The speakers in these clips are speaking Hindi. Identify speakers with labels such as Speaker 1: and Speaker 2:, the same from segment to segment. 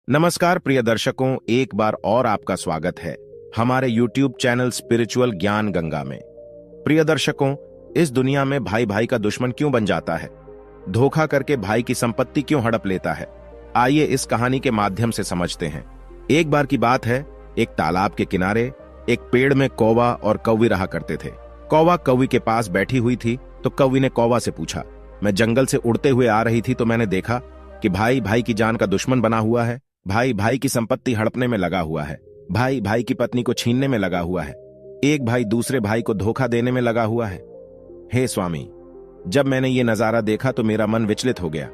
Speaker 1: नमस्कार प्रिय दर्शकों, एक बार और आपका स्वागत है हमारे YouTube चैनल स्पिरिचुअल ज्ञान गंगा में। प्रिय दर्शकों, इस दुनिया में भाई भाई का दुश्मन क्यों बन जाता है? धोखा करके भाई की संपत्ति क्यों हड़प लेता है? आइए इस कहानी के माध्यम से समझते हैं। एक बार की बात है, एक तालाब के किनारे एक पेड़ में कौवा और कौवी रहा करते थे। कौवा कौवी के पास बैठी हुई थी तो कौवी ने कौवा से पूछा, मैं जंगल से उड़ते हुए आ रही थी तो मैंने देखा कि भाई भाई की जान का दुश्मन बना हुआ है। भाई भाई की संपत्ति हड़पने में लगा हुआ है। भाई भाई की पत्नी को छीनने में लगा हुआ है। एक भाई दूसरे भाई को धोखा देने में लगा हुआ है। हे स्वामी, जब मैंने ये नजारा देखा तो मेरा मन विचलित हो गया।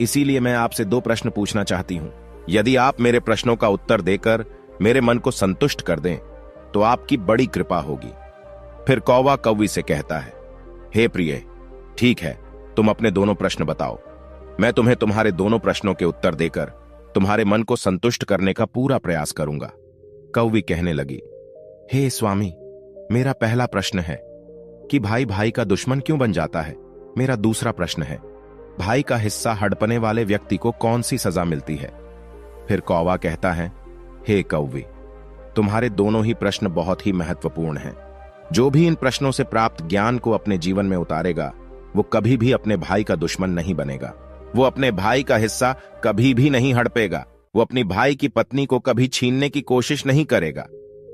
Speaker 1: इसीलिए मैं आपसे 2 प्रश्न पूछना चाहती हूं। यदि आप मेरे प्रश्नों का उत्तर देकर मेरे मन को संतुष्ट कर दें तो आपकी बड़ी कृपा होगी। फिर कौवा कौवी से कहता है, हे प्रिय, ठीक है, तुम अपने दोनों प्रश्न बताओ। मैं तुम्हें तुम्हारे दोनों प्रश्नों के उत्तर देकर तुम्हारे मन को संतुष्ट करने का पूरा प्रयास करूंगा। कौवी कहने लगी, हे स्वामी, मेरा पहला प्रश्न है कि भाई भाई का दुश्मन क्यों बन जाता है। मेरा दूसरा प्रश्न है, भाई का हिस्सा हड़पने वाले व्यक्ति को कौन सी सजा मिलती है। फिर कौवा कहता है, हे कौवी, तुम्हारे दोनों ही प्रश्न बहुत ही महत्वपूर्ण हैं। जो भी इन प्रश्नों से प्राप्त ज्ञान को अपने जीवन में उतारेगा वो कभी भी अपने भाई का दुश्मन नहीं बनेगा। वो अपने भाई का हिस्सा कभी भी नहीं हड़पेगा। वो अपनी भाई की पत्नी को कभी छीनने की कोशिश नहीं करेगा।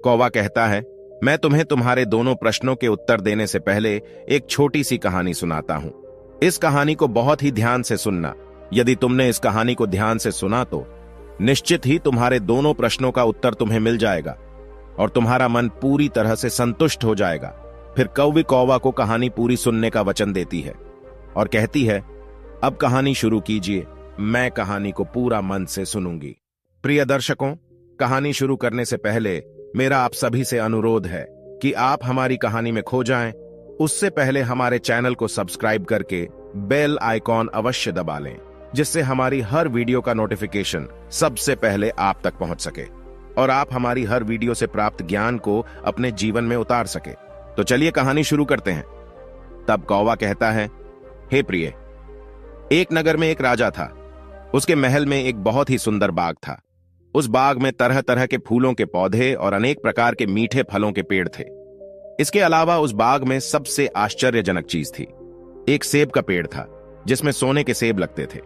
Speaker 1: कौवा कहता है, मैं तुम्हें तुम्हारे दोनों प्रश्नों के उत्तर देने से पहले एक छोटी सी कहानी सुनाता हूं। इस कहानी को बहुत ही ध्यान से सुनना। यदि तुमने इस कहानी को ध्यान से सुना तो निश्चित ही तुम्हारे दोनों प्रश्नों का उत्तर तुम्हें मिल जाएगा और तुम्हारा मन पूरी तरह से संतुष्ट हो जाएगा। फिर कौवी कौवा को कहानी पूरी सुनने का वचन देती है और कहती है, अब कहानी शुरू कीजिए, मैं कहानी को पूरा मन से सुनूंगी। प्रिय दर्शकों, कहानी शुरू करने से पहले मेरा आप सभी से अनुरोध है कि आप हमारी कहानी में खो जाएं, उससे पहले हमारे चैनल को सब्सक्राइब करके बेल आइकॉन अवश्य दबा लें, जिससे हमारी हर वीडियो का नोटिफिकेशन सबसे पहले आप तक पहुंच सके और आप हमारी हर वीडियो से प्राप्त ज्ञान को अपने जीवन में उतार सके। तो चलिए कहानी शुरू करते हैं। तब कौवा कहता है, हे प्रिय, एक नगर में एक राजा था। उसके महल में एक बहुत ही सुंदर बाग था। उस बाग में तरह तरह के फूलों के पौधे और अनेक प्रकार के मीठे फलों के पेड़ थे। इसके अलावा उस बाग में सबसे आश्चर्यजनक चीज थी, एक सेब का पेड़ था जिसमें सोने के सेब लगते थे।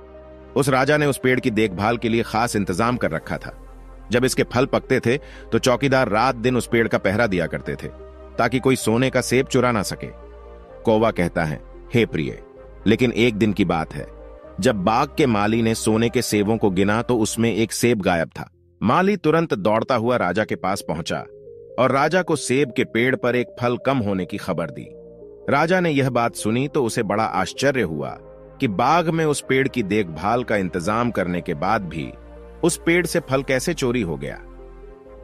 Speaker 1: उस राजा ने उस पेड़ की देखभाल के लिए खास इंतजाम कर रखा था। जब इसके फल पकते थे तो चौकीदार रात दिन उस पेड़ का पहरा दिया करते थे ताकि कोई सोने का सेब चुरा ना सके। कौवा कहता है, हे प्रिय, लेकिन एक दिन की बात है, जब बाग के माली ने सोने के सेबों को गिना तो उसमें एक सेब गायब था। माली तुरंत दौड़ता हुआ राजा के पास पहुंचा और राजा को सेब के पेड़ पर एक फल कम होने की खबर दी। राजा ने यह बात सुनी तो उसे बड़ा आश्चर्य हुआ कि बाग में उस पेड़ की देखभाल का इंतजाम करने के बाद भी उस पेड़ से फल कैसे चोरी हो गया।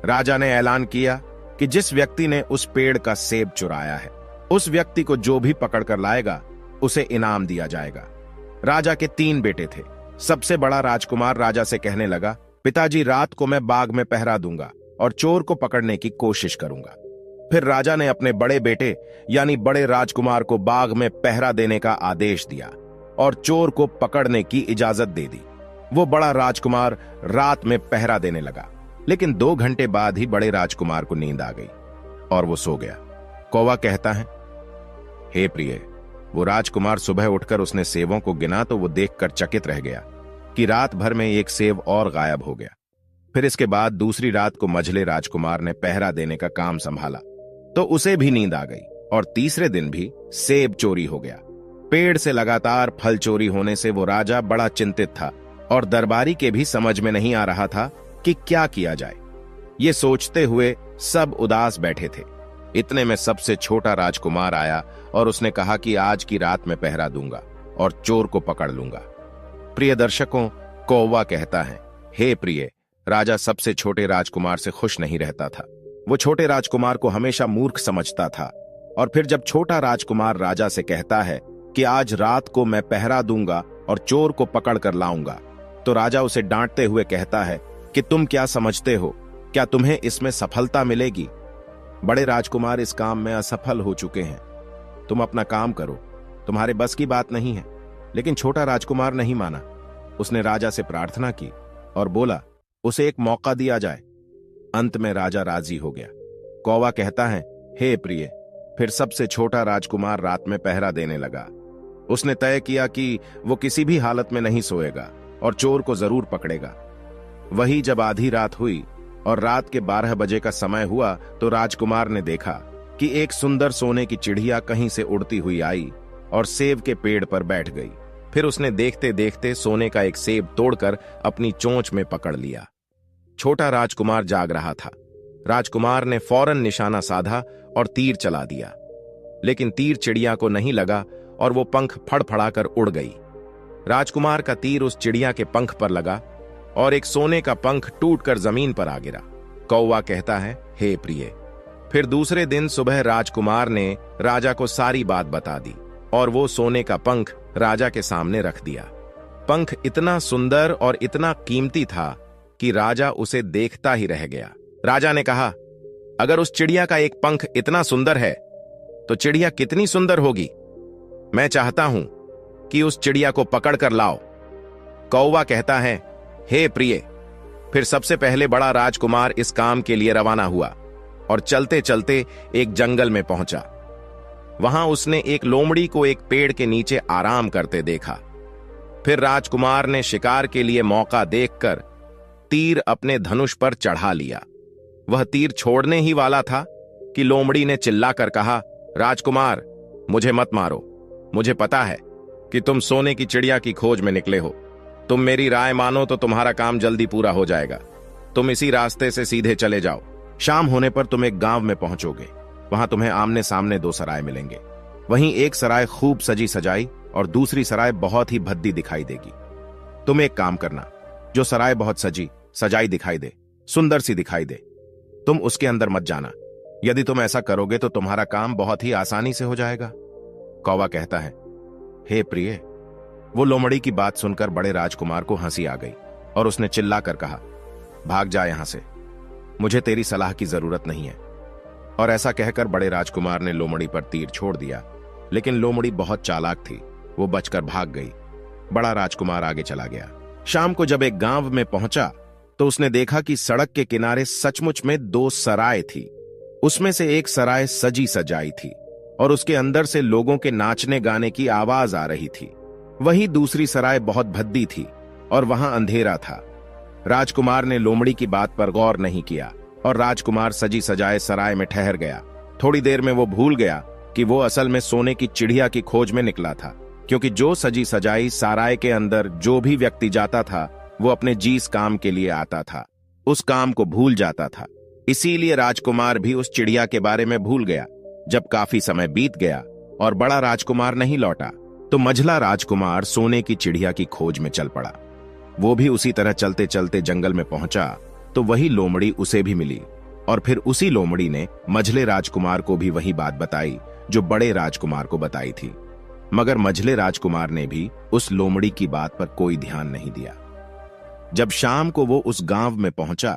Speaker 1: राजा ने ऐलान किया कि जिस व्यक्ति ने उस पेड़ का सेब चुराया है, उस व्यक्ति को जो भी पकड़ कर लाएगा उसे इनाम दिया जाएगा। राजा के 3 बेटे थे। सबसे बड़ा राजकुमार राजा से कहने लगा, पिताजी, रात को मैं बाग में पहरा दूंगा और चोर को पकड़ने की कोशिश करूंगा। फिर राजा ने अपने बड़े बेटे यानी बड़े राजकुमार को बाग में पहरा देने का आदेश दिया और चोर को पकड़ने की इजाजत दे दी। वो बड़ा राजकुमार रात में पहरा देने लगा, लेकिन 2 घंटे बाद ही बड़े राजकुमार को नींद आ गई और वो सो गया। कौवा कहता है, हे प्रिय, वो राजकुमार सुबह उठकर उसने सेबों को गिना तो वो देखकर चकित रह गया कि रात भर में एक सेब और गायब हो गया। फिर इसके बाद दूसरी रात को मझले राजकुमार ने पहरा देने का काम संभाला तो उसे भी नींद आ गई और तीसरे दिन भी सेब चोरी हो गया। पेड़ से लगातार फल चोरी होने से वो राजा बड़ा चिंतित था और दरबारी के भी समझ में नहीं आ रहा था कि क्या किया जाए। ये सोचते हुए सब उदास बैठे थे। इतने में सबसे छोटा राजकुमार आया और उसने कहा कि आज की रात मैं पहरा दूंगा और चोर को पकड़ लूंगा। प्रिय दर्शकों, कौवा कहता है, हे प्रिय, राजा सबसे छोटे राजकुमार से खुश नहीं रहता था। वो छोटे राजकुमार को हमेशा मूर्ख समझता था और फिर जब छोटा राजकुमार राजा से कहता है कि आज रात को मैं पहरा दूंगा और चोर को पकड़ कर लाऊंगा, तो राजा उसे डांटते हुए कहता है कि तुम क्या समझते हो, क्या तुम्हें इसमें सफलता मिलेगी? बड़े राजकुमार इस काम में असफल हो चुके हैं। तुम अपना काम करो, तुम्हारे बस की बात नहीं है। लेकिन छोटा राजकुमार नहीं माना। उसने राजा से प्रार्थना की और बोला, उसे एक मौका दिया जाए। अंत में राजा राजी हो गया। कौवा कहता है, हे प्रिय। फिर सबसे छोटा राजकुमार रात में पहरा देने लगा। उसने तय किया कि वो किसी भी हालत में नहीं सोएगा और चोर को जरूर पकड़ेगा। वही जब आधी रात हुई और रात के 12 बजे का समय हुआ तो राजकुमार ने देखा कि एक सुंदर सोने की चिड़िया कहीं से उड़ती हुई आई और सेब के पेड़ पर बैठ गई। फिर उसने देखते देखते सोने का एक सेब तोड़कर अपनी चोंच में पकड़ लिया। छोटा राजकुमार जाग रहा था। राजकुमार ने फौरन निशाना साधा और तीर चला दिया, लेकिन तीर चिड़िया को नहीं लगा और वो पंख फड़फड़ाकर उड़ गई। राजकुमार का तीर उस चिड़िया के पंख पर लगा और एक सोने का पंख टूटकर जमीन पर आ गिरा। कौवा कहता है, हे प्रिय। फिर दूसरे दिन सुबह राजकुमार ने राजा को सारी बात बता दी और वो सोने का पंख राजा के सामने रख दिया। पंख इतना सुंदर और इतना कीमती था कि राजा उसे देखता ही रह गया। राजा ने कहा, अगर उस चिड़िया का एक पंख इतना सुंदर है तो चिड़िया कितनी सुंदर होगी। मैं चाहता हूं कि उस चिड़िया को पकड़ कर लाओ। कौवा कहता है, हे प्रिय। फिर सबसे पहले बड़ा राजकुमार इस काम के लिए रवाना हुआ और चलते चलते एक जंगल में पहुंचा। वहां उसने एक लोमड़ी को एक पेड़ के नीचे आराम करते देखा। फिर राजकुमार ने शिकार के लिए मौका देखकर तीर अपने धनुष पर चढ़ा लिया। वह तीर छोड़ने ही वाला था कि लोमड़ी ने चिल्लाकर कहा, राजकुमार, मुझे मत मारो। मुझे पता है कि तुम सोने की चिड़िया की खोज में निकले हो। तुम मेरी राय मानो तो तुम्हारा काम जल्दी पूरा हो जाएगा। तुम इसी रास्ते से सीधे चले जाओ। शाम होने पर तुम एक गांव में पहुंचोगे। वहां तुम्हें आमने सामने 2 सराय मिलेंगे। वहीं एक सराय खूब सजी सजाई और दूसरी सराय बहुत ही भद्दी दिखाई देगी। तुम एक काम करना, जो सराय बहुत सजी सजाई दिखाई दे, सुंदर सी दिखाई दे, तुम उसके अंदर मत जाना। यदि तुम ऐसा करोगे तो तुम्हारा काम बहुत ही आसानी से हो जाएगा। कौवा कहता है, हे प्रिय। वो लोमड़ी की बात सुनकर बड़े राजकुमार को हंसी आ गई और उसने चिल्लाकर कहा, भाग जा यहां से, मुझे तेरी सलाह की जरूरत नहीं है। और ऐसा कहकर बड़े राजकुमार ने लोमड़ी पर तीर छोड़ दिया, लेकिन लोमड़ी बहुत चालाक थी, वो बचकर भाग गई। बड़ा राजकुमार आगे चला गया। शाम को जब एक गांव में पहुंचा तो उसने देखा कि सड़क के किनारे सचमुच में 2 सराय थी। उसमें से एक सराय सजी सजाई थी और उसके अंदर से लोगों के नाचने गाने की आवाज आ रही थी। वहीं दूसरी सराय बहुत भद्दी थी और वहां अंधेरा था। राजकुमार ने लोमड़ी की बात पर गौर नहीं किया और राजकुमार सजी सजाए सराय में ठहर गया। थोड़ी देर में वो भूल गया कि वो असल में सोने की चिड़िया की खोज में निकला था, क्योंकि जो सजी सजाई सराय के अंदर जो भी व्यक्ति जाता था वो अपने जिस काम के लिए आता था उस काम को भूल जाता था। इसीलिए राजकुमार भी उस चिड़िया के बारे में भूल गया। जब काफी समय बीत गया और बड़ा राजकुमार नहीं लौटा तो मझला राजकुमार सोने की चिड़िया की खोज में चल पड़ा। वो भी उसी तरह चलते चलते जंगल में पहुंचा तो वही लोमड़ी उसे भी मिली और फिर उसी लोमड़ी ने मझले राजकुमार को भी वही बात बताई जो बड़े राजकुमार को बताई थी। मगर मझले राजकुमार ने भी उस लोमड़ी की बात पर कोई ध्यान नहीं दिया। जब शाम को वो उस गांव में पहुंचा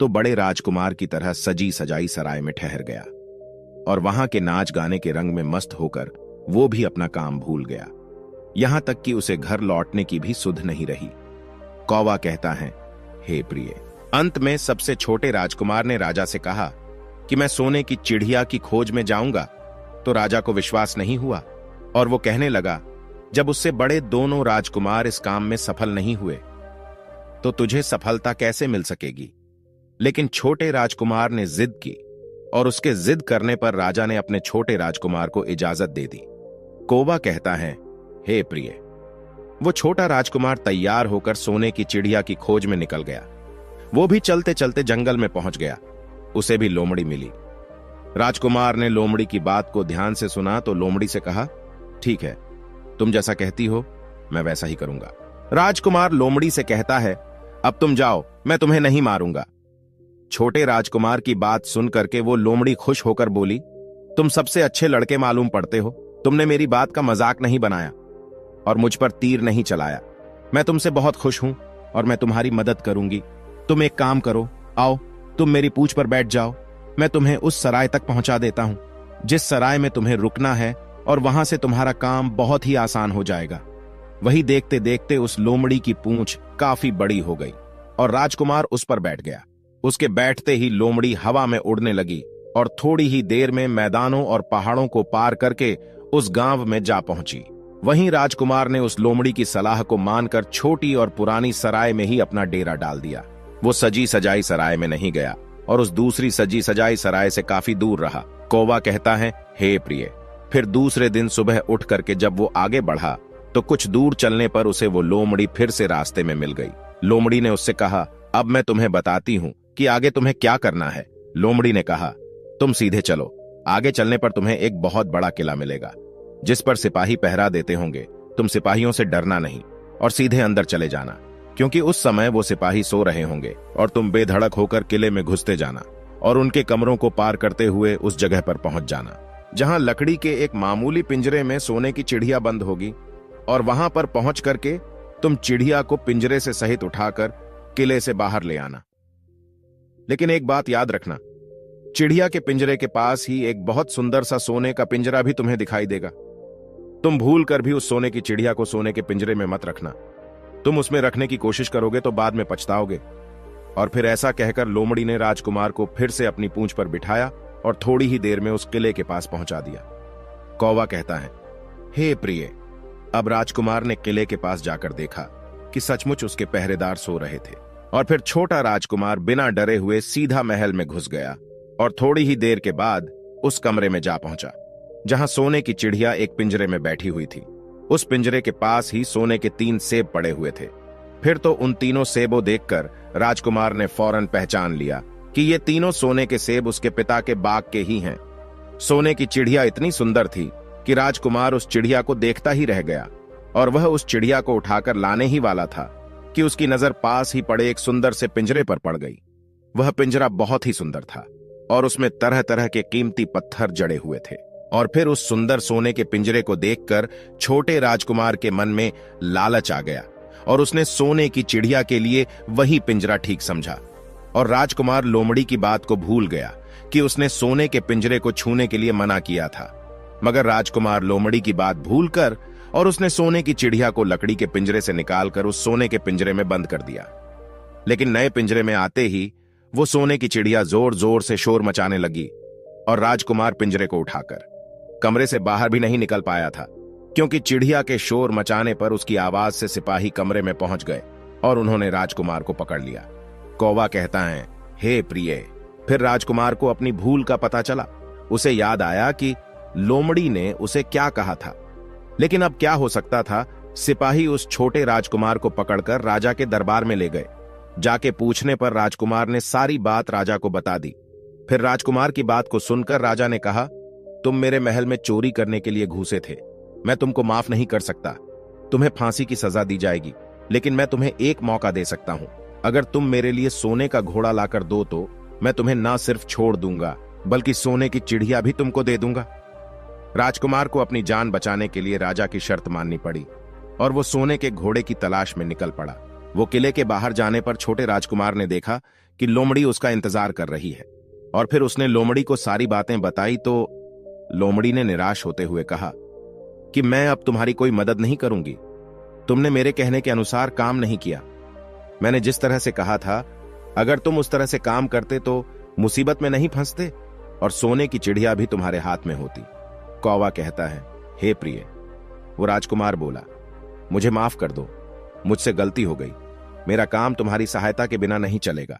Speaker 1: तो बड़े राजकुमार की तरह सजी सजाई सराय में ठहर गया और वहां के नाच गाने के रंग में मस्त होकर वो भी अपना काम भूल गया। यहां तक कि उसे घर लौटने की भी सुध नहीं रही। कौवा कहता है, हे प्रिय। अंत में सबसे छोटे राजकुमार ने राजा से कहा कि मैं सोने की चिड़िया की खोज में जाऊंगा। तो राजा को विश्वास नहीं हुआ और वो कहने लगा, जब उससे बड़े दोनों राजकुमार इस काम में सफल नहीं हुए तो तुझे सफलता कैसे मिल सकेगी। लेकिन छोटे राजकुमार ने जिद की और उसके जिद करने पर राजा ने अपने छोटे राजकुमार को इजाजत दे दी। कौवा कहता है, हे प्रिय। वो छोटा राजकुमार तैयार होकर सोने की चिड़िया की खोज में निकल गया। वो भी चलते चलते जंगल में पहुंच गया। उसे भी लोमड़ी मिली। राजकुमार ने लोमड़ी की बात को ध्यान से सुना तो लोमड़ी से कहा, ठीक है, तुम जैसा कहती हो मैं वैसा ही करूंगा। राजकुमार लोमड़ी से कहता है, अब तुम जाओ, मैं तुम्हें नहीं मारूंगा। छोटे राजकुमार की बात सुन करके वो लोमड़ी खुश होकर बोली, तुम सबसे अच्छे लड़के मालूम पड़ते हो। तुमने मेरी बात का मजाक नहीं बनाया और मुझ पर तीर नहीं चलाया। मैं तुमसे बहुत खुश हूं और मैं तुम्हारी मदद करूंगी। तुम एक काम करो, आओ तुम मेरी पूंछ पर बैठ जाओ। मैं तुम्हें उस सराय तक पहुंचा देता हूं जिस सराय में तुम्हें रुकना है और वहां से तुम्हारा काम बहुत ही आसान हो जाएगा। वही देखते देखते उस लोमड़ी की पूंछ काफी बड़ी हो गई और राजकुमार उस पर बैठ गया। उसके बैठते ही लोमड़ी हवा में उड़ने लगी और थोड़ी ही देर में मैदानों और पहाड़ों को पार करके उस गांव में जा पहुंची। वहीं राजकुमार ने उस लोमड़ी की सलाह को मानकर छोटी और पुरानी सराय में ही अपना डेरा डाल दिया। वो सजी सजाई सराय में नहीं गया और उस दूसरी सजी सजाई सराय से काफी दूर रहा। कौवा कहता है, हे प्रिय। फिर दूसरे दिन सुबह उठ करके जब वो आगे बढ़ा तो कुछ दूर चलने पर उसे वो लोमड़ी फिर से रास्ते में मिल गई। लोमड़ी ने उससे कहा, अब मैं तुम्हें बताती हूँ कि आगे तुम्हें क्या करना है। लोमड़ी ने कहा, तुम सीधे चलो, आगे चलने पर तुम्हें एक बहुत बड़ा किला मिलेगा जिस पर सिपाही पहरा देते होंगे। तुम सिपाहियों से डरना नहीं और सीधे अंदर चले जाना, क्योंकि उस समय वो सिपाही सो रहे होंगे और तुम बेधड़क होकर किले में घुसते जाना और उनके कमरों को पार करते हुए उस जगह पर पहुंच जाना जहां लकड़ी के एक मामूली पिंजरे में सोने की चिड़िया बंद होगी, और वहां पर पहुंच करके तुम चिड़िया को पिंजरे से सहित उठाकर किले से बाहर ले आना। लेकिन एक बात याद रखना, चिड़िया के पिंजरे के पास ही एक बहुत सुंदर सा सोने का पिंजरा भी तुम्हें दिखाई देगा। तुम भूल कर भी उस सोने की चिड़िया को सोने के पिंजरे में मत रखना। तुम उसमें रखने की कोशिश करोगे तो बाद में पछताओगे। और फिर ऐसा कहकर लोमड़ी ने राजकुमार को फिर से अपनी पूंछ पर बिठाया और थोड़ी ही देर में उस किले के पास पहुंचा दिया। कौवा कहता है, हे प्रिय। अब राजकुमार ने किले के पास जाकर देखा कि सचमुच उसके पहरेदार सो रहे थे, और फिर छोटा राजकुमार बिना डरे हुए सीधा महल में घुस गया और थोड़ी ही देर के बाद उस कमरे में जा पहुंचा जहां सोने की चिड़िया एक पिंजरे में बैठी हुई थी। उस पिंजरे के पास ही सोने के 3 सेब पड़े हुए थे। फिर तो उन तीनों सेबों देखकर राजकुमार ने फौरन पहचान लिया कि ये तीनों सोने के सेब उसके पिता के बाग के ही हैं। सोने की चिड़िया इतनी सुंदर थी कि राजकुमार उस चिड़िया को देखता ही रह गया, और वह उस चिड़िया को उठाकर लाने ही वाला था कि उसकी नजर पास ही पड़े एक सुंदर से पिंजरे पर पड़ गई। वह पिंजरा बहुत ही सुंदर था और उसमें तरह तरह के कीमती पत्थर जड़े हुए थे। और फिर उस सुंदर सोने के पिंजरे को देखकर छोटे राजकुमार के मन में लालच आ गया और उसने सोने की चिड़िया के लिए वही पिंजरा ठीक समझा। और राजकुमार लोमड़ी की बात को भूल गया कि उसने सोने के पिंजरे को छूने के लिए मना किया था। मगर राजकुमार लोमड़ी की बात भूलकर और उसने सोने की चिड़िया को लकड़ी के पिंजरे से निकालकर उस सोने के पिंजरे में बंद कर दिया। लेकिन नए पिंजरे में आते ही वो सोने की चिड़िया जोर जोर से शोर मचाने लगी और राजकुमार पिंजरे को उठाकर कमरे से बाहर भी नहीं निकल पाया था, क्योंकि चिड़िया के शोर मचाने पर उसकी आवाज से सिपाही कमरे में पहुंच गए और उन्होंने राजकुमार को पकड़ लिया। कौवा कहता है, हे प्रिय। फिर राजकुमार को अपनी भूल का पता चला। उसे याद आया कि लोमड़ी ने उसे क्या कहा था। लेकिन अब क्या हो सकता था। सिपाही उस छोटे राजकुमार को पकड़कर राजा के दरबार में ले गए। जाके पूछने पर राजकुमार ने सारी बात राजा को बता दी। फिर राजकुमार की बात को सुनकर राजा ने कहा, तुम मेरे महल में चोरी करने के लिए घुसे थे। मैं तुमको माफ नहीं कर सकता। तुम्हें फांसी की सजा दी जाएगी, लेकिन मैं तुम्हें एक मौका दे सकता हूं। अगर तुम मेरे लिए सोने का घोड़ा लाकर दो तो मैं तुम्हें ना सिर्फ छोड़ दूंगा, बल्कि सोने की चिड़िया भी तुमको दे दूंगा। राजकुमार को अपनी जान बचाने के लिए राजा की शर्त माननी पड़ी और वो सोने के घोड़े की तलाश में निकल पड़ा। वो किले के बाहर जाने पर छोटे राजकुमार ने देखा कि लोमड़ी उसका इंतजार कर रही है, और फिर उसने लोमड़ी को सारी बातें बताई तो लोमड़ी ने निराश होते हुए कहा कि मैं अब तुम्हारी कोई मदद नहीं करूंगी। तुमने मेरे कहने के अनुसार काम नहीं किया। मैंने जिस तरह से कहा था, अगर तुम उस तरह से काम करते तो मुसीबत में नहीं फंसते और सोने की चिड़िया भी तुम्हारे हाथ में होती। कौवा कहता है, हे प्रिय। वो राजकुमार बोला, मुझे माफ कर दो, मुझसे गलती हो गई। मेरा काम तुम्हारी सहायता के बिना नहीं चलेगा।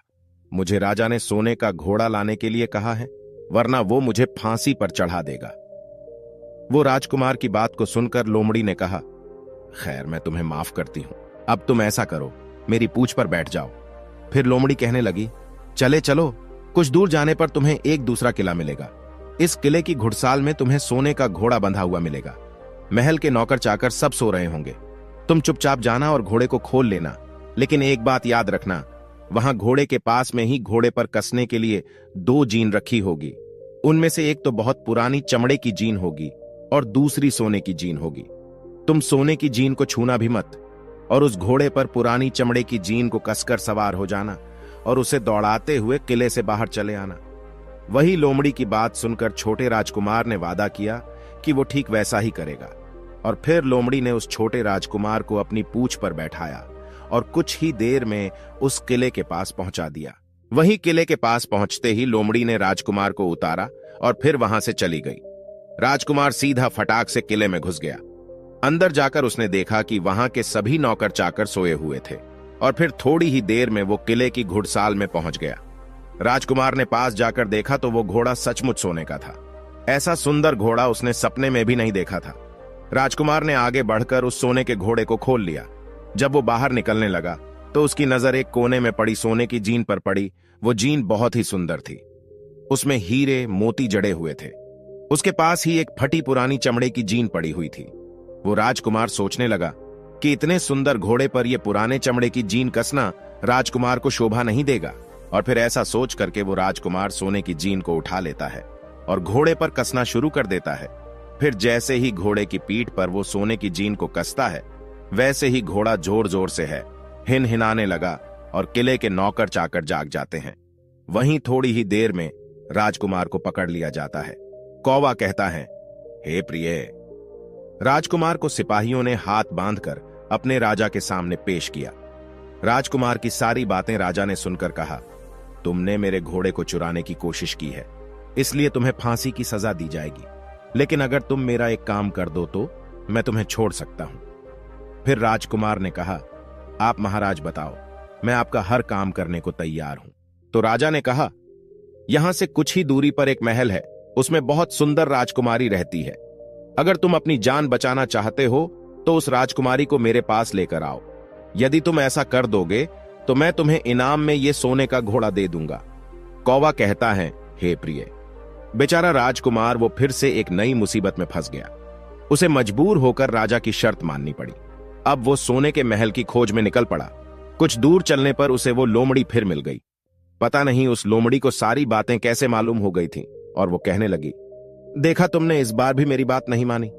Speaker 1: मुझे राजा ने सोने का घोड़ा लाने के लिए कहा है, वरना वो मुझे फांसी पर चढ़ा देगा। वो राजकुमार की बात को सुनकर लोमड़ी ने कहा, खैर मैं तुम्हें माफ करती हूं। अब तुम ऐसा करो, मेरी पूंछ पर बैठ जाओ। फिर लोमड़ी कहने लगी, चले चलो, कुछ दूर जाने पर तुम्हें एक दूसरा किला मिलेगा। इस किले की घुड़साल में तुम्हें सोने का घोड़ा बंधा हुआ मिलेगा। महल के नौकर चाकर सब सो रहे होंगे। तुम चुपचाप जाना और घोड़े को खोल लेना। लेकिन एक बात याद रखना, वहां घोड़े के पास में ही घोड़े पर कसने के लिए 2 जीन रखी होगी। उनमें से एक तो बहुत पुरानी चमड़े की जीन होगी और दूसरी सोने की जीन होगी। तुम सोने की जीन को छूना भी मत और उस घोड़े पर पुरानी चमड़े की जीन को कसकर सवार हो जाना और उसे दौड़ाते हुए किले से बाहर चले आना। वही लोमड़ी की बात सुनकर छोटे राजकुमार ने वादा किया कि वो ठीक वैसा ही करेगा। और फिर लोमड़ी ने उस छोटे राजकुमार को अपनी पूंछ पर बैठाया और कुछ ही देर में उस किले के पास पहुंचा दिया। वहीं किले के पास पहुंचते ही लोमड़ी ने राजकुमार को उतारा और फिर वहां से चली गई। राजकुमार सीधा फटाक से किले में घुस गया। अंदर जाकर उसने देखा कि वहां के सभी नौकर चाकर सोए हुए थे और फिर थोड़ी ही देर में वो किले की घुड़साल में पहुंच गया। राजकुमार ने पास जाकर देखा तो वो घोड़ा सचमुच सोने का था। ऐसा सुंदर घोड़ा उसने सपने में भी नहीं देखा था। राजकुमार ने आगे बढ़कर उस सोने के घोड़े को खोल लिया। जब वो बाहर निकलने लगा तो उसकी नजर एक कोने में पड़ी सोने की जीन पर पड़ी। वो जीन बहुत ही सुंदर थी। उसमें हीरे मोती जड़े हुए थे। उसके पास ही एक फटी पुरानी चमड़े की जीन पड़ी हुई थी। वो राजकुमार सोचने लगा कि इतने सुंदर घोड़े पर यह पुराने चमड़े की जीन कसना राजकुमार को शोभा नहीं देगा। और फिर ऐसा सोच करके वो राजकुमार सोने की जीन को उठा लेता है और घोड़े पर कसना शुरू कर देता है। फिर जैसे ही घोड़े की पीठ पर वो सोने की जीन को कसता है, वैसे ही घोड़ा जोर जोर से हिनहिनाने लगा और किले के नौकर चाकर जाग जाते हैं। वहीं थोड़ी ही देर में राजकुमार को पकड़ लिया जाता है। कौवा कहता है, हे प्रिय। राजकुमार को सिपाहियों ने हाथ बांधकर अपने राजा के सामने पेश किया। राजकुमार की सारी बातें राजा ने सुनकर कहा, तुमने मेरे घोड़े को चुराने की कोशिश की है, इसलिए तुम्हें फांसी की सजा दी जाएगी। लेकिन अगर तुम मेरा एक काम कर दो तो मैं तुम्हें छोड़ सकता हूं। फिर राजकुमार ने कहा, आप महाराज बताओ, मैं आपका हर काम करने को तैयार हूं। तो राजा ने कहा, यहां से कुछ ही दूरी पर एक महल है, उसमें बहुत सुंदर राजकुमारी रहती है। अगर तुम अपनी जान बचाना चाहते हो तो उस राजकुमारी को मेरे पास लेकर आओ। यदि तुम ऐसा कर दोगे तो मैं तुम्हें इनाम में ये सोने का घोड़ा दे दूंगा। कौवा कहता है, हे प्रिय। बेचारा राजकुमार वो फिर से एक नई मुसीबत में फंस गया। उसे मजबूर होकर राजा की शर्त माननी पड़ी। अब वो सोने के महल की खोज में निकल पड़ा। कुछ दूर चलने पर उसे वो लोमड़ी फिर मिल गई। पता नहीं उस लोमड़ी को सारी बातें कैसे मालूम हो गई थी और वो कहने लगी, देखा तुमने, इस बार भी मेरी बात नहीं मानी।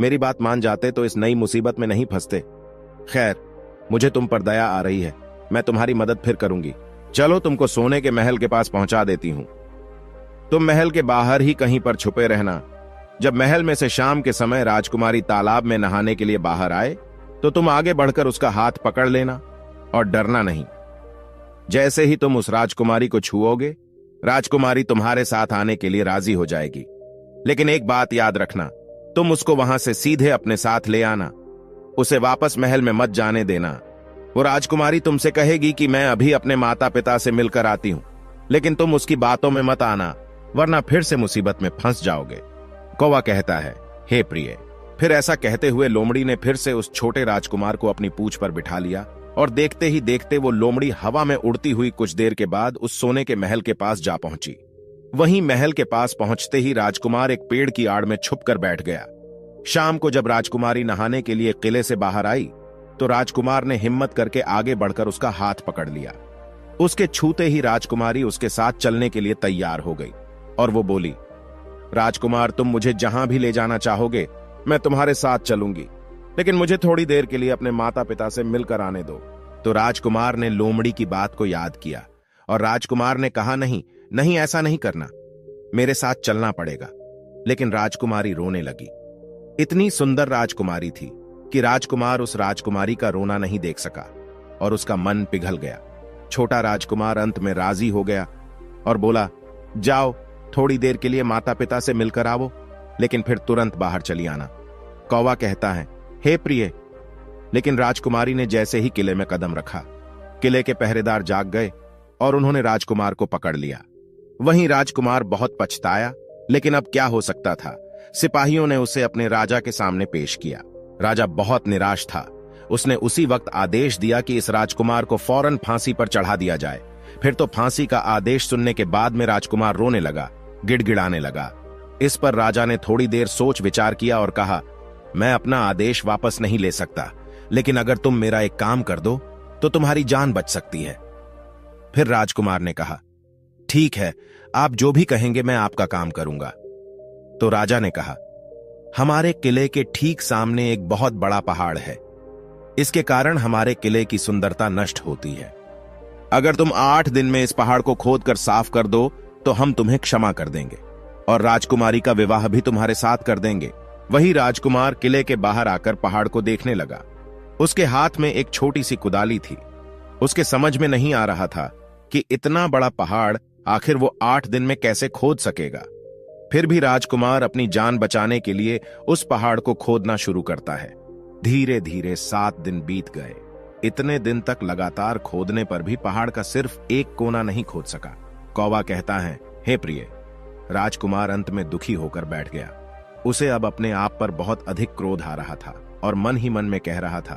Speaker 1: मेरी बात मान जाते तो इस नई मुसीबत में नहीं फंसते। खैर, मुझे तुम पर दया आ रही है, मैं तुम्हारी मदद फिर करूंगी। चलो, तुमको सोने के महल के पास पहुंचा देती हूं। तुम महल के बाहर ही कहीं पर छुपे रहना। जब महल में से शाम के समय राजकुमारी तालाब में नहाने के लिए बाहर आए तो तुम आगे बढ़कर उसका हाथ पकड़ लेना और डरना नहीं। जैसे ही तुम उस राजकुमारी को छुओगे, राजकुमारी तुम्हारे साथ आने के लिए राजी हो जाएगी। लेकिन एक बात याद रखना, तुम उसको वहां से सीधे अपने साथ ले आना। उसे वापस महल में मत जाने देना। वो राजकुमारी तुमसे कहेगी कि मैं अभी अपने माता पिता से मिलकर आती हूं, लेकिन तुम उसकी बातों में मत आना, वरना फिर से मुसीबत में फंस जाओगे। कौवा कहता है, हे प्रिय। फिर ऐसा कहते हुए लोमड़ी ने फिर से उस छोटे राजकुमार को अपनी पूंछ पर बिठा लिया और देखते ही देखते वो लोमड़ी हवा में उड़ती हुई कुछ देर के बाद उस सोने के महल के पास जा पहुंची। वहीं महल के पास पहुंचते ही राजकुमार एक पेड़ की आड़ में छुपकर बैठ गया। शाम को जब राजकुमारी नहाने के लिए किले से बाहर आई तो राजकुमार ने हिम्मत करके आगे बढ़कर उसका हाथ पकड़ लिया। उसके छूते ही राजकुमारी उसके साथ चलने के लिए तैयार हो गई और वो बोली, राजकुमार, तुम मुझे जहां भी ले जाना चाहोगे मैं तुम्हारे साथ चलूंगी, लेकिन मुझे थोड़ी देर के लिए अपने माता पिता से मिलकर आने दो। तो राजकुमार ने लोमड़ी की बात को याद किया और राजकुमार ने कहा, नहीं नहीं, ऐसा नहीं करना, मेरे साथ चलना पड़ेगा। लेकिन राजकुमारी रोने लगी। इतनी सुंदर राजकुमारी थी कि राजकुमार उस राजकुमारी का रोना नहीं देख सका और उसका मन पिघल गया। छोटा राजकुमार अंत में राजी हो गया और बोला, जाओ, थोड़ी देर के लिए माता पिता से मिलकर आओ, लेकिन फिर तुरंत बाहर चली आना। कौवा कहता है, हे प्रिय। लेकिन राजकुमारी ने जैसे ही किले में कदम रखा, किले के पहरेदार जाग गए और उन्होंने राजकुमार को पकड़ लिया। वहीं राजकुमार बहुत पछताया, लेकिन अब क्या हो सकता था। सिपाहियों ने उसे अपने राजा के सामने पेश किया। राजा बहुत निराश था। उसने उसी वक्त आदेश दिया कि इस राजकुमार को फौरन फांसी पर चढ़ा दिया जाए। फिर तो फांसी का आदेश सुनने के बाद में राजकुमार रोने लगा, गिड़गिड़ाने लगा। इस पर राजा ने थोड़ी देर सोच विचार किया और कहा, मैं अपना आदेश वापस नहीं ले सकता, लेकिन अगर तुम मेरा एक काम कर दो तो तुम्हारी जान बच सकती है। फिर राजकुमार ने कहा, ठीक है, आप जो भी कहेंगे मैं आपका काम करूंगा। तो राजा ने कहा, हमारे किले के ठीक सामने एक बहुत बड़ा पहाड़ है। इसके कारण हमारे किले की सुंदरता नष्ट होती है। अगर तुम 8 दिन में इस पहाड़ को खोदकर साफ कर दो तो हम तुम्हें क्षमा कर देंगे और राजकुमारी का विवाह भी तुम्हारे साथ कर देंगे। वही राजकुमार किले के बाहर आकर पहाड़ को देखने लगा। उसके हाथ में एक छोटी सी कुदाली थी। उसके समझ में नहीं आ रहा था कि इतना बड़ा पहाड़ आखिर वो 8 दिन में कैसे खोद सकेगा। फिर भी राजकुमार अपनी जान बचाने के लिए उस पहाड़ को खोदना शुरू करता है। धीरे धीरे 7 दिन बीत गए। इतने दिन तक लगातार खोदने पर भी पहाड़ का सिर्फ एक कोना नहीं खोद सका। कौवा कहता है, हे प्रिय। राजकुमार अंत में दुखी होकर बैठ गया। उसे अब अपने आप पर बहुत अधिक क्रोध आ रहा था और मन ही मन में कह रहा था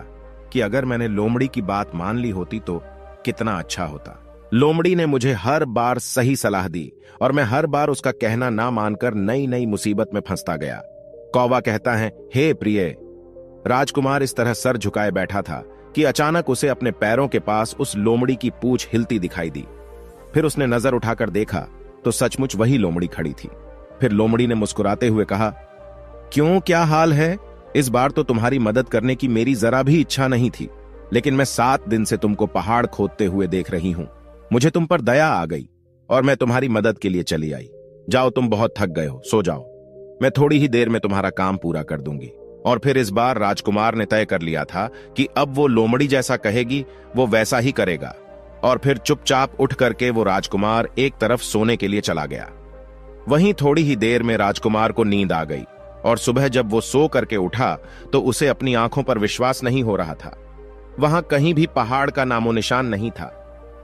Speaker 1: कि अगर मैंने लोमड़ी की बात मान ली होती तो कितना अच्छा होता। लोमड़ी ने मुझे हर बार सही सलाह दी और मैं हर बार उसका कहना ना मानकर नई नई मुसीबत में फंसता गया। कौवा कहता है, हे प्रिय। राजकुमार इस तरह सर झुकाए बैठा था कि अचानक उसे अपने पैरों के पास उस लोमड़ी की पूंछ हिलती दिखाई दी। फिर उसने नजर उठाकर देखा तो सचमुच वही लोमड़ी खड़ी थी। फिर लोमड़ी ने मुस्कुराते हुए कहा, क्यों, क्या हाल है? इस बार तो तुम्हारी मदद करने की मेरी जरा भी इच्छा नहीं थी, लेकिन मैं 7 दिन से तुमको पहाड़ खोदते हुए देख रही हूं। मुझे तुम पर दया आ गई और मैं तुम्हारी मदद के लिए चली आई। जाओ, तुम बहुत थक गए हो, सो जाओ। मैं थोड़ी ही देर में तुम्हारा काम पूरा कर दूंगी। और फिर इस बार राजकुमार ने तय कर लिया था कि अब वो लोमड़ी जैसा कहेगी वो वैसा ही करेगा। और फिर चुपचाप उठ करके वो राजकुमार एक तरफ सोने के लिए चला गया। वहीं थोड़ी ही देर में राजकुमार को नींद आ गई और सुबह जब वो सो करके उठा तो उसे अपनी आंखों पर विश्वास नहीं हो रहा था। वहां कहीं भी पहाड़ का नामो निशान नहीं था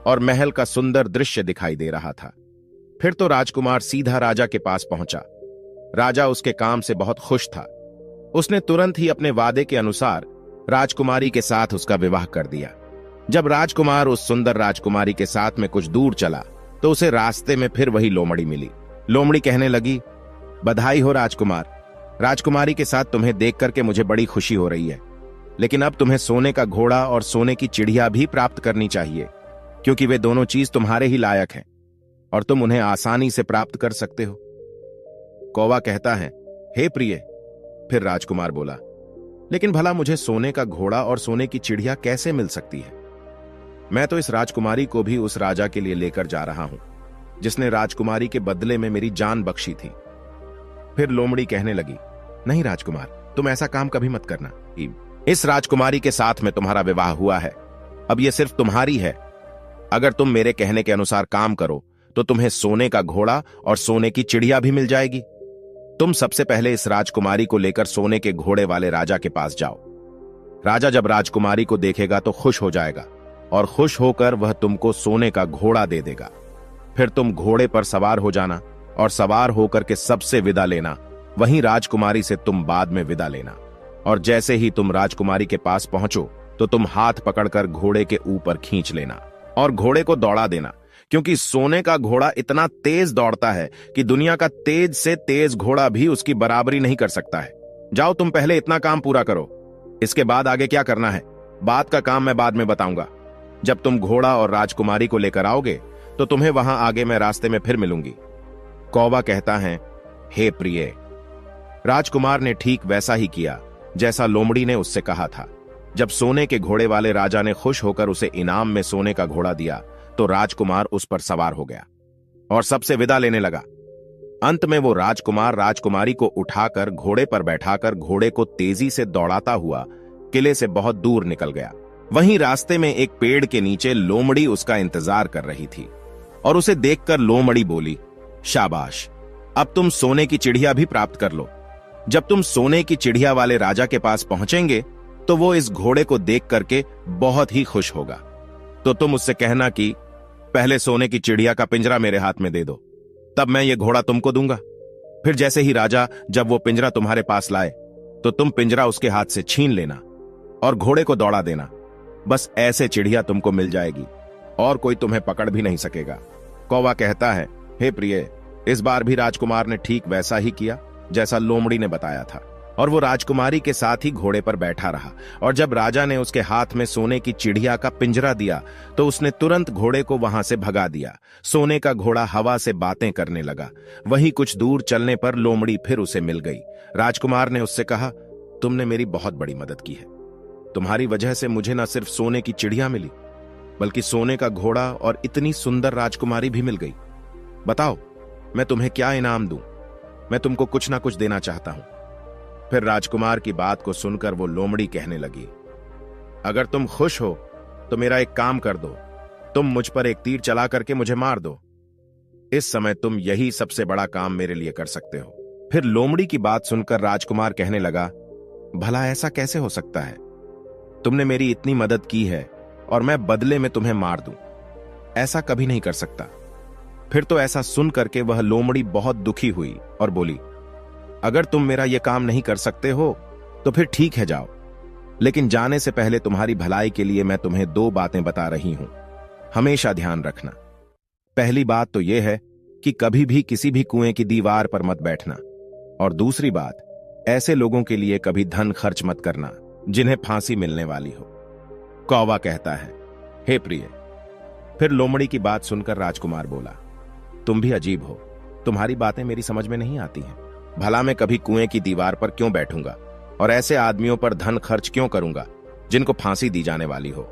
Speaker 1: और महल का सुंदर दृश्य दिखाई दे रहा था। फिर तो राजकुमार सीधा राजा के पास पहुंचा। राजा उसके काम से बहुत खुश था। उसने तुरंत ही अपने वादे के अनुसार राजकुमारी के साथ उसका विवाह कर दिया। जब राजकुमार उस सुंदर राजकुमारी के साथ में कुछ दूर चला तो उसे रास्ते में फिर वही लोमड़ी मिली। लोमड़ी कहने लगी, बधाई हो राजकुमार। राजकुमारी के साथ तुम्हें देख करके मुझे बड़ी खुशी हो रही है, लेकिन अब तुम्हें सोने का घोड़ा और सोने की चिड़िया भी प्राप्त करनी चाहिए, क्योंकि वे दोनों चीज तुम्हारे ही लायक हैं और तुम उन्हें आसानी से प्राप्त कर सकते हो। कौवा कहता है, हे प्रिय। फिर राजकुमार बोला, लेकिन भला मुझे सोने का घोड़ा और सोने की चिड़िया कैसे मिल सकती है? मैं तो इस राजकुमारी को भी उस राजा के लिए लेकर जा रहा हूं जिसने राजकुमारी के बदले में मेरी जान बख्शी थी। फिर लोमड़ी कहने लगी, नहीं राजकुमार, तुम ऐसा काम कभी मत करना। इस राजकुमारी के साथ में तुम्हारा विवाह हुआ है, अब यह सिर्फ तुम्हारी है। अगर तुम मेरे कहने के अनुसार काम करो तो तुम्हें सोने का घोड़ा और सोने की चिड़िया भी मिल जाएगी। तुम सबसे पहले इस राजकुमारी को लेकर सोने के घोड़े वाले राजा के पास जाओ। राजा जब राजकुमारी को देखेगा तो खुश हो जाएगा और खुश होकर वह तुमको सोने का घोड़ा दे देगा। फिर तुम घोड़े पर सवार हो जाना और सवार होकर के सबसे विदा लेना। वहीं राजकुमारी से तुम बाद में विदा लेना। और जैसे ही तुम राजकुमारी के पास पहुंचो तो तुम हाथ पकड़कर घोड़े के ऊपर खींच लेना और घोड़े को दौड़ा देना, क्योंकि सोने का घोड़ा इतना तेज दौड़ता है कि दुनिया का तेज से तेज घोड़ा भी उसकी बराबरी नहीं कर सकता है। जाओ, तुम पहले इतना काम पूरा करो। इसके बाद आगे क्या करना है, बात का काम मैं बाद में बताऊंगा। जब तुम घोड़ा और राजकुमारी को लेकर आओगे तो तुम्हें वहां आगे मैं रास्ते में फिर मिलूंगी। कौवा कहता है, हे प्रिय। राजकुमार ने ठीक वैसा ही किया जैसा लोमड़ी ने उससे कहा था। जब सोने के घोड़े वाले राजा ने खुश होकर उसे इनाम में सोने का घोड़ा दिया तो राजकुमार उस पर सवार हो गया और सबसे विदा लेने लगा। अंत में वो राजकुमार राजकुमारी को उठाकर घोड़े पर बैठाकर घोड़े को तेजी से दौड़ाता हुआ किले से बहुत दूर निकल गया। वहीं रास्ते में एक पेड़ के नीचे लोमड़ी उसका इंतजार कर रही थी और उसे देखकर लोमड़ी बोली, शाबाश, अब तुम सोने की चिड़िया भी प्राप्त कर लो। जब तुम सोने की चिड़िया वाले राजा के पास पहुंचेंगे तो वो इस घोड़े को देख करके बहुत ही खुश होगा। तो तुम उससे कहना कि पहले सोने की चिड़िया का पिंजरा मेरे हाथ में दे दो, तब मैं ये घोड़ा तुमको दूंगा। फिर जैसे ही राजा जब वो पिंजरा तुम्हारे पास लाए तो तुम पिंजरा उसके हाथ से छीन लेना और घोड़े को दौड़ा देना। बस ऐसे चिड़िया तुमको मिल जाएगी और कोई तुम्हें पकड़ भी नहीं सकेगा। कौवा कहता है, हे प्रिय। इस बार भी राजकुमार ने ठीक वैसा ही किया जैसा लोमड़ी ने बताया था और वो राजकुमारी के साथ ही घोड़े पर बैठा रहा। और जब राजा ने उसके हाथ में सोने की चिड़िया का पिंजरा दिया तो उसने तुरंत घोड़े को वहां से भगा दिया। सोने का घोड़ा हवा से बातें करने लगा। वहीं कुछ दूर चलने पर लोमड़ी फिर उसे मिल गई। राजकुमार ने उससे कहा, तुमने मेरी बहुत बड़ी मदद की है। तुम्हारी वजह से मुझे न सिर्फ सोने की चिड़िया मिली बल्कि सोने का घोड़ा और इतनी सुंदर राजकुमारी भी मिल गई। बताओ, मैं तुम्हें क्या इनाम दूं? मैं तुमको कुछ ना कुछ देना चाहता हूं। फिर राजकुमार की बात को सुनकर वो लोमड़ी कहने लगी, अगर तुम खुश हो तो मेरा एक काम कर दो, तुम मुझ पर एक तीर चला करके मुझे मार दो। इस समय तुम यही सबसे बड़ा काम मेरे लिए कर सकते हो। फिर लोमड़ी की बात सुनकर राजकुमार कहने लगा, भला ऐसा कैसे हो सकता है? तुमने मेरी इतनी मदद की है और मैं बदले में तुम्हें मार दूं, ऐसा कभी नहीं कर सकता। फिर तो ऐसा सुन करके वह लोमड़ी बहुत दुखी हुई और बोली, अगर तुम मेरा यह काम नहीं कर सकते हो तो फिर ठीक है, जाओ। लेकिन जाने से पहले तुम्हारी भलाई के लिए मैं तुम्हें 2 बातें बता रही हूं, हमेशा ध्यान रखना। पहली बात तो यह है कि कभी भी किसी भी कुएं की दीवार पर मत बैठना, और दूसरी बात, ऐसे लोगों के लिए कभी धन खर्च मत करना जिन्हें फांसी मिलने वाली हो। कौवा कहता है, हे प्रिय। फिर लोमड़ी की बात सुनकर राजकुमार बोला, तुम भी अजीब हो, तुम्हारी बातें मेरी समझ में नहीं आती हैं। भला मैं कभी कुएं की दीवार पर क्यों बैठूंगा और ऐसे आदमियों पर धन खर्च क्यों करूंगा जिनको फांसी दी जाने वाली हो।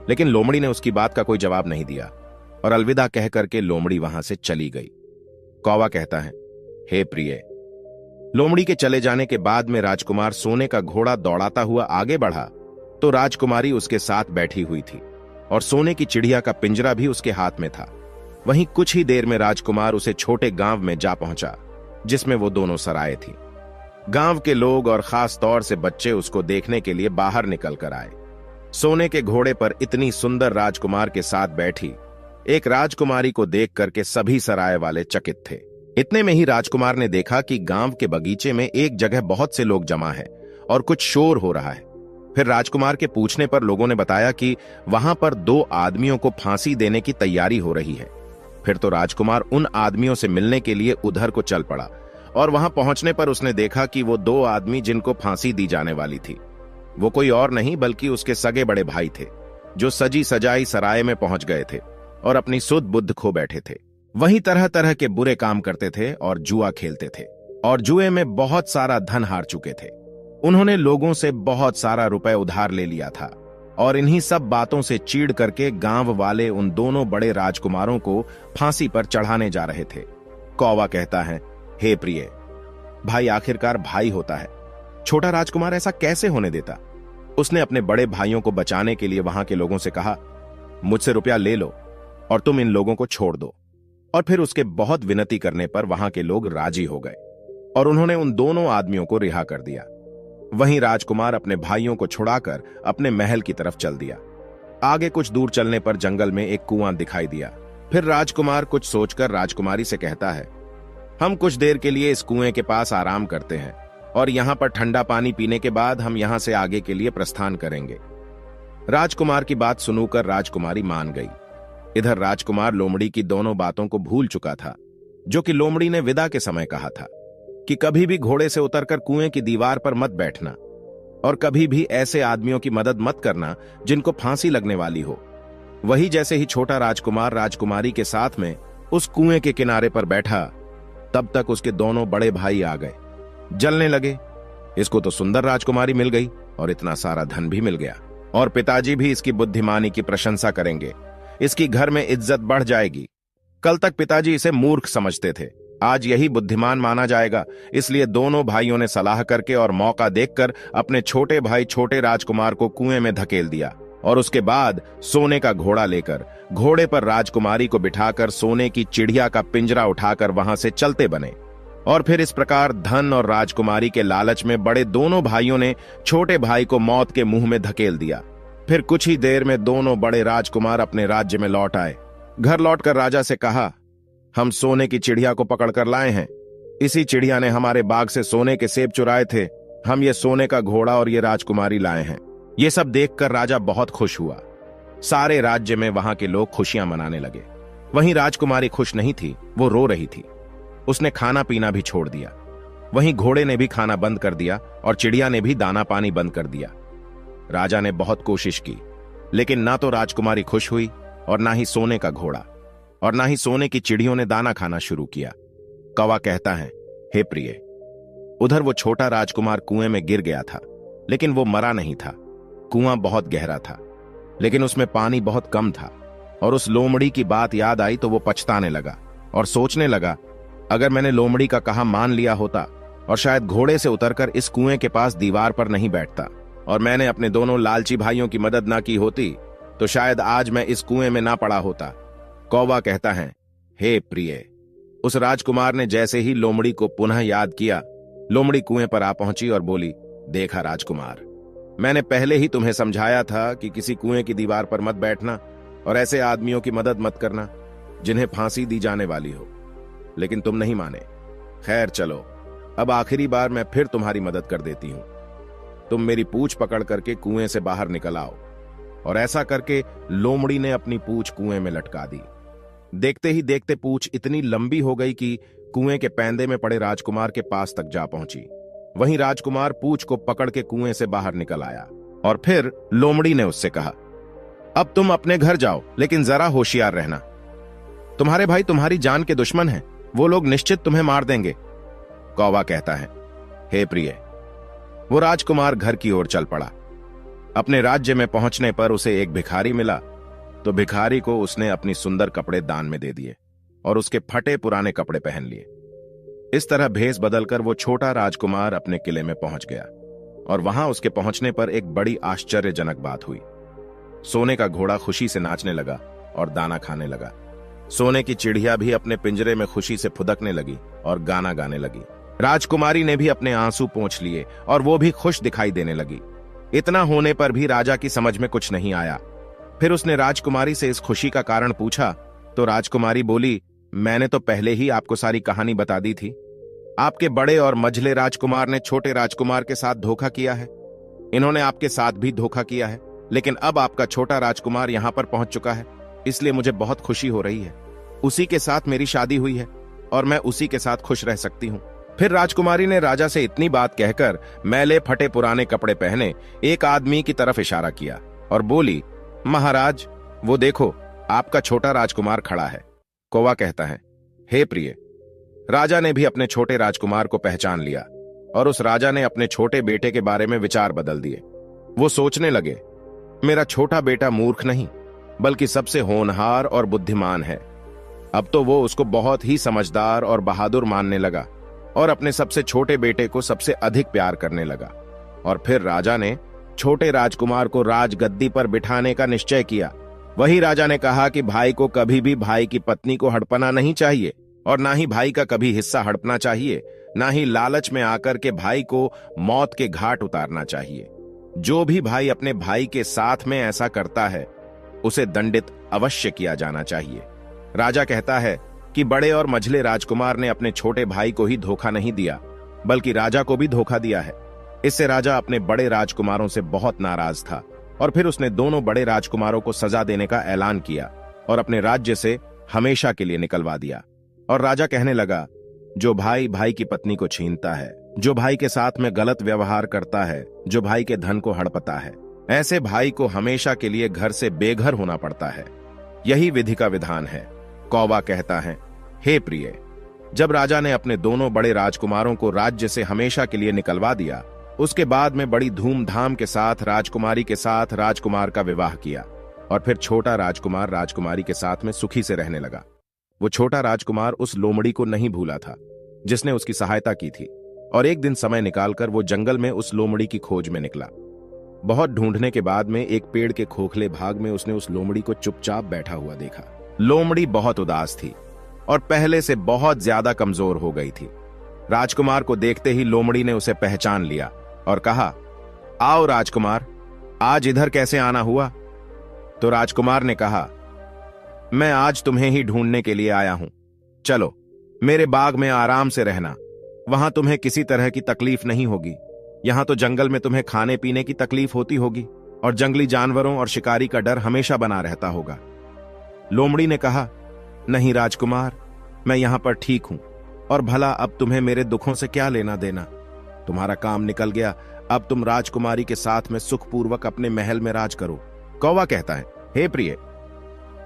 Speaker 1: लेकिन लोमड़ी ने उसकी बात का कोई जवाब नहीं दिया और अलविदा कह करके लोमड़ी वहां से चली गई। कौवा कहता है, हे प्रिय। लोमड़ी के चले जाने के बाद में राजकुमार सोने का घोड़ा दौड़ाता हुआ आगे बढ़ा तो राजकुमारी उसके साथ बैठी हुई थी और सोने की चिड़िया का पिंजरा भी उसके हाथ में था। वहीं कुछ ही देर में राजकुमार उसे छोटे गांव में जा पहुंचा जिसमें वो दोनों सराय थी। गांव के लोग और खास तौर से बच्चे उसको देखने के लिए बाहर निकल कर आए। सोने के घोड़े पर इतनी सुंदर राजकुमार के साथ बैठी एक राजकुमारी को देख करके सभी सराय वाले चकित थे। इतने में ही राजकुमार ने देखा कि गांव के बगीचे में एक जगह बहुत से लोग जमा हैं और कुछ शोर हो रहा है। फिर राजकुमार के पूछने पर लोगों ने बताया कि वहां पर 2 आदमियों को फांसी देने की तैयारी हो रही है। फिर तो राजकुमार उन आदमियों से मिलने के लिए उधर को चल पड़ा और वहां पहुंचने पर उसने देखा कि वो 2 आदमी जिनको फांसी दी जाने वाली थी वो कोई और नहीं बल्कि उसके सगे बड़े भाई थे, जो सजी सजाई सराय में पहुंच गए थे और अपनी सुध बुद्ध खो बैठे थे। वहीं तरह तरह के बुरे काम करते थे और जुआ खेलते थे और जुए में बहुत सारा धन हार चुके थे। उन्होंने लोगों से बहुत सारा रुपए उधार ले लिया था और इन्हीं सब बातों से चीड़ करके गांव वाले उन दोनों बड़े राजकुमारों को फांसी पर चढ़ाने जा रहे थे। कौवा कहता है, हे प्रिय। भाई आखिरकार भाई होता है, छोटा राजकुमार ऐसा कैसे होने देता। उसने अपने बड़े भाइयों को बचाने के लिए वहां के लोगों से कहा, मुझसे रुपया ले लो और तुम इन लोगों को छोड़ दो। और फिर उसके बहुत विनती करने पर वहां के लोग राजी हो गए और उन्होंने उन दोनों आदमियों को रिहा कर दिया। वहीं राजकुमार अपने भाइयों को छुड़ाकर अपने महल की तरफ चल दिया। आगे कुछ दूर चलने पर जंगल में एक कुआं दिखाई दिया। फिर राजकुमार कुछ सोचकर राजकुमारी से कहता है, हम कुछ देर के लिए इस कुएं के पास आराम करते हैं और यहां पर ठंडा पानी पीने के बाद हम यहां से आगे के लिए प्रस्थान करेंगे। राजकुमार की बात सुनकर राजकुमारी मान गई। इधर राजकुमार लोमड़ी की दोनों बातों को भूल चुका था, जो कि लोमड़ी ने विदा के समय कहा था कि कभी भी घोड़े से उतरकर कुएं की दीवार पर मत बैठना और कभी भी ऐसे आदमियों की मदद मत करना जिनको फांसी लगने वाली हो। वही जैसे ही छोटा राजकुमार राजकुमारी के साथ में उस कुएं के किनारे पर बैठा, तब तक उसके दोनों बड़े भाई आ गए। जलने लगे। इसको तो सुंदर राजकुमारी मिल गई और इतना सारा धन भी मिल गया और पिताजी भी इसकी बुद्धिमानी की प्रशंसा करेंगे। इसकी घर में इज्जत बढ़ जाएगी। कल तक पिताजी इसे मूर्ख समझते थे, आज यही बुद्धिमान माना जाएगा। इसलिए दोनों भाइयों ने सलाह करके और मौका देखकर अपने छोटे भाई छोटे राजकुमार को कुएं में धकेल दिया और उसके बाद सोने का घोड़ा लेकर घोड़े पर राजकुमारी को बिठाकर सोने की चिड़िया का पिंजरा उठाकर वहां से चलते बने। और फिर इस प्रकार धन और राजकुमारी के लालच में बड़े दोनों भाइयों ने छोटे भाई को मौत के मुंह में धकेल दिया। फिर कुछ ही देर में दोनों बड़े राजकुमार अपने राज्य में लौट आए। घर लौटकर राजा से कहा, हम सोने की चिड़िया को पकड़कर लाए हैं। इसी चिड़िया ने हमारे बाग से सोने के सेब चुराए थे। हम ये सोने का घोड़ा और ये राजकुमारी लाए हैं। ये सब देखकर राजा बहुत खुश हुआ। सारे राज्य में वहां के लोग खुशियां मनाने लगे। वहीं राजकुमारी खुश नहीं थी, वो रो रही थी। उसने खाना पीना भी छोड़ दिया। वहीं घोड़े ने भी खाना बंद कर दिया और चिड़िया ने भी दाना पानी बंद कर दिया। राजा ने बहुत कोशिश की, लेकिन ना तो राजकुमारी खुश हुई और ना ही सोने का घोड़ा और ना ही सोने की चिड़ियों ने दाना खाना शुरू किया। कौवा कहता है, हे प्रिय। उधर वो छोटा राजकुमार कुएं में गिर गया था, लेकिन वो मरा नहीं था। कुआं बहुत गहरा था, लेकिन उसमें पानी बहुत कम था और उस लोमड़ी की बात याद आई तो वो पछताने लगा और सोचने लगा, अगर मैंने लोमड़ी का कहा मान लिया होता और शायद घोड़े से उतरकर इस कुएं के पास दीवार पर नहीं बैठता और मैंने अपने दोनों लालची भाइयों की मदद ना की होती तो शायद आज मैं इस कुएं में ना पड़ा होता। कौवा कहता है, हे प्रिय। उस राजकुमार ने जैसे ही लोमड़ी को पुनः याद किया, लोमड़ी कुएं पर आ पहुंची और बोली, देखा राजकुमार, मैंने पहले ही तुम्हें समझाया था कि किसी कुएं की दीवार पर मत बैठना और ऐसे आदमियों की मदद मत करना जिन्हें फांसी दी जाने वाली हो, लेकिन तुम नहीं माने। खैर चलो, अब आखिरी बार मैं फिर तुम्हारी मदद कर देती हूं। तुम मेरी पूंछ पकड़ करके कुएं से बाहर निकल आओ। और ऐसा करके लोमड़ी ने अपनी पूंछ कुएं में लटका दी। देखते ही देखते पूंछ इतनी लंबी हो गई कि कुएं के पैंदे में पड़े राजकुमार के पास तक जा पहुंची। वहीं राजकुमार पूंछ को पकड़ के कुएं से बाहर निकल आया और फिर लोमड़ी ने उससे कहा, अब तुम अपने घर जाओ, लेकिन जरा होशियार रहना। तुम्हारे भाई तुम्हारी जान के दुश्मन हैं, वो लोग निश्चित तुम्हें मार देंगे। कौवा कहता है, हे प्रिय। वो राजकुमार घर की ओर चल पड़ा। अपने राज्य में पहुंचने पर उसे एक भिखारी मिला तो भिखारी को उसने अपनी सुंदर कपड़े दान में दे दिए और उसके फटे पुराने कपड़े पहन लिए। इस तरह भेष बदलकर वो छोटा राजकुमार अपने किले में पहुंच गया और वहां उसके पहुंचने पर एक बड़ी आश्चर्यजनक बात हुई। सोने का घोड़ा खुशी से नाचने लगा और दाना खाने लगा। सोने की चिड़िया भी अपने पिंजरे में खुशी से फुदकने लगी और गाना गाने लगी। राजकुमारी ने भी अपने आंसू पोंछ लिए और वो भी खुश दिखाई देने लगी। इतना होने पर भी राजा की समझ में कुछ नहीं आया। फिर उसने राजकुमारी से इस खुशी का कारण पूछा तो राजकुमारी बोली, मैंने तो पहले ही आपको सारी कहानी बता दी थी। आपके बड़े और मझले राजकुमार ने छोटे राजकुमार के साथ धोखा किया है। इन्होंने आपके साथ भी धोखा किया है, लेकिन अब आपका छोटा राजकुमार यहां पर पहुंच चुका है, इसलिए मुझे बहुत खुशी हो रही है। उसी के साथ मेरी शादी हुई है और मैं उसी के साथ खुश रह सकती हूं। फिर राजकुमारी ने राजा से इतनी बात कहकर मैले फटे पुराने कपड़े पहने एक आदमी की तरफ इशारा किया और बोली, महाराज, वो देखो, आपका छोटा राजकुमार खड़ा है। कौवा कहता है, हे प्रिय। राजा ने भी अपने छोटे राजकुमार को पहचान लिया और उस राजा ने अपने छोटे बेटे के बारे में विचार बदल दिए। वो सोचने लगे, मेरा छोटा बेटा मूर्ख नहीं बल्कि सबसे होनहार और बुद्धिमान है। अब तो वो उसको बहुत ही समझदार और बहादुर मानने लगा और अपने सबसे छोटे बेटे को सबसे अधिक प्यार करने लगा। और फिर राजा ने छोटे राजकुमार को राजगद्दी पर बिठाने का निश्चय किया। वही राजा ने कहा कि भाई को कभी भी भाई की पत्नी को हड़पना नहीं चाहिए और ना ही भाई का कभी हिस्सा हड़पना चाहिए, ना ही लालच में आकर के भाई को मौत के घाट उतारना चाहिए। जो भी भाई अपने भाई के साथ में ऐसा करता है उसे दंडित अवश्य किया जाना चाहिए। राजा कहता है कि बड़े और मझले राजकुमार ने अपने छोटे भाई को ही धोखा नहीं दिया बल्कि राजा को भी धोखा दिया है। इससे राजा अपने बड़े राजकुमारों से बहुत नाराज था और फिर उसने दोनों बड़े राजकुमारों को सजा देने का ऐलान किया और अपने राज्य से हमेशा के लिए निकलवा दिया। और राजा कहने लगा, जो भाई भाई की पत्नी को छीनता है, जो भाई के साथ में गलत व्यवहार करता है, जो भाई के धन को हड़पता है, ऐसे भाई को हमेशा के लिए घर से बेघर होना पड़ता है। यही विधि का विधान है। कौवा कहता है, हे प्रिय। जब राजा ने अपने दोनों बड़े राजकुमारों को राज्य से हमेशा के लिए निकलवा दिया, उसके बाद में बड़ी धूमधाम के साथ राजकुमारी के साथ राजकुमार का विवाह किया और फिर छोटा राजकुमार राजकुमारी के साथ में सुखी से रहने लगा। वो छोटा राजकुमार उस लोमड़ी को नहीं भूला था जिसने उसकी सहायता की थी और एक दिन समय निकालकर वो जंगल में उस लोमड़ी की खोज में निकला। बहुत ढूंढने के बाद में एक पेड़ के खोखले भाग में उसने उस लोमड़ी को चुपचाप बैठा हुआ देखा। लोमड़ी बहुत उदास थी और पहले से बहुत ज्यादा कमजोर हो गई थी। राजकुमार को देखते ही लोमड़ी ने उसे पहचान लिया और कहा, आओ राजकुमार, आज इधर कैसे आना हुआ? तो राजकुमार ने कहा, मैं आज तुम्हें ही ढूंढने के लिए आया हूं। चलो मेरे बाग में आराम से रहना, वहां तुम्हें किसी तरह की तकलीफ नहीं होगी। यहां तो जंगल में तुम्हें खाने पीने की तकलीफ होती होगी और जंगली जानवरों और शिकारी का डर हमेशा बना रहता होगा। लोमड़ी ने कहा, नहीं राजकुमार, मैं यहां पर ठीक हूं और भला अब तुम्हें मेरे दुखों से क्या लेना देना? तुम्हारा काम निकल गया, अब तुम राजकुमारी के साथ में सुखपूर्वक अपने महल में राज करो। कौवा कहता है, हे प्रिय।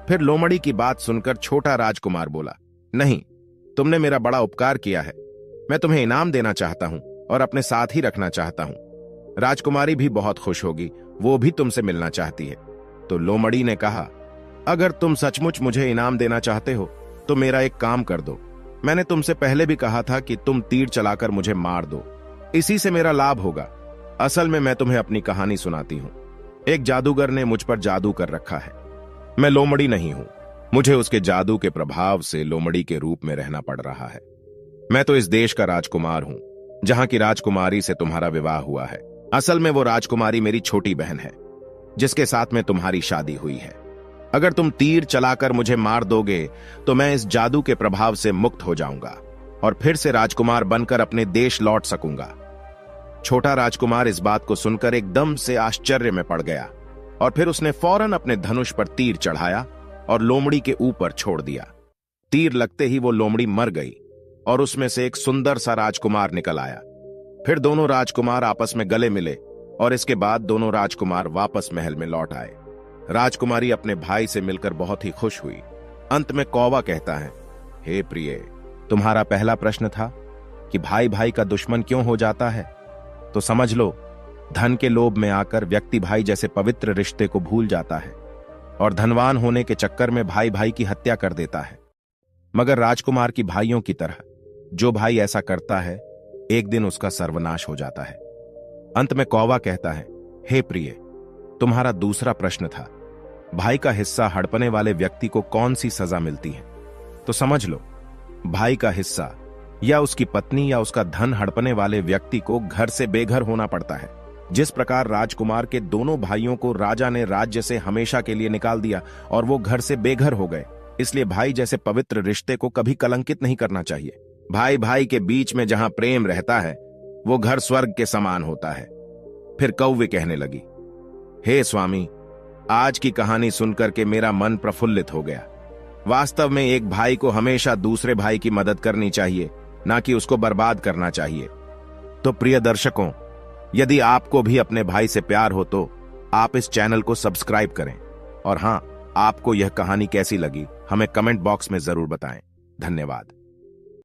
Speaker 1: फिर लोमड़ी की बात सुनकर छोटा राजकुमार बोला, नहीं, तुमने मेरा बड़ा उपकार किया है, मैं तुम्हें इनाम देना चाहता हूं और अपने साथ ही रखना चाहता हूं। राजकुमारी भी बहुत खुश होगी, वो भी तुमसे मिलना चाहती है। तो लोमड़ी ने कहा, अगर तुम सचमुच मुझे इनाम देना चाहते हो तो मेरा एक काम कर दो। मैंने तुमसे पहले भी कहा था कि तुम तीर चलाकर मुझे मार दो, इसी से मेरा लाभ होगा। असल में मैं तुम्हें अपनी कहानी सुनाती हूँ। एक जादूगर ने मुझ पर जादू कर रखा है। मैं लोमड़ी नहीं हूं। मुझे उसके जादू के प्रभाव से लोमड़ी के रूप में रहना पड़ रहा है। मैं तो इस देश का राजकुमार हूं, जहां की राजकुमारी से तुम्हारा विवाह हुआ है। असल में वो राजकुमारी मेरी छोटी बहन है, जिसके साथ में तुम्हारी शादी हुई है। अगर तुम तीर चलाकर मुझे मार दोगे तो मैं इस जादू के प्रभाव से मुक्त हो जाऊंगा और फिर से राजकुमार बनकर अपने देश लौट सकूंगा। छोटा राजकुमार इस बात को सुनकर एकदम से आश्चर्य में पड़ गया और फिर उसने फौरन अपने धनुष पर तीर चढ़ाया और लोमड़ी के ऊपर छोड़ दिया। तीर लगते ही वो लोमड़ी मर गई और उसमें से एक सुंदर सा राजकुमार निकल आया। फिर दोनों राजकुमार आपस में गले मिले और इसके बाद दोनों राजकुमार वापस महल में लौट आए। राजकुमारी अपने भाई से मिलकर बहुत ही खुश हुई। अंत में कौवा कहता है, हे प्रिय, तुम्हारा पहला प्रश्न था कि भाई भाई का दुश्मन क्यों हो जाता है, तो समझ लो, धन के लोभ में आकर व्यक्ति भाई जैसे पवित्र रिश्ते को भूल जाता है और धनवान होने के चक्कर में भाई भाई की हत्या कर देता है। मगर राजकुमार की भाइयों की तरह जो भाई ऐसा करता है, एक दिन उसका सर्वनाश हो जाता है। अंत में कौवा कहता है, हे प्रिय, तुम्हारा दूसरा प्रश्न था, भाई का हिस्सा हड़पने वाले व्यक्ति को कौन सी सजा मिलती है, तो समझ लो, भाई का हिस्सा या उसकी पत्नी या उसका धन हड़पने वाले व्यक्ति को घर से बेघर होना पड़ता है। जिस प्रकार राजकुमार के दोनों भाइयों को राजा ने राज्य से हमेशा के लिए निकाल दिया और वो घर से बेघर हो गए, इसलिए भाई जैसे पवित्र रिश्ते को कभी कलंकित नहीं करना चाहिए। भाई भाई के बीच में जहां प्रेम रहता है, वो घर स्वर्ग के समान होता है। फिर कौवे कहने लगी, हे स्वामी, आज की कहानी सुनकर के मेरा मन प्रफुल्लित हो गया। वास्तव में एक भाई को हमेशा दूसरे भाई की मदद करनी चाहिए, ना कि उसको बर्बाद करना चाहिए। तो प्रिय दर्शकों, यदि आपको भी अपने भाई से प्यार हो तो आप इस चैनल को सब्सक्राइब करें। और हां, आपको यह कहानी कैसी लगी हमें कमेंट बॉक्स में जरूर बताएं। धन्यवाद।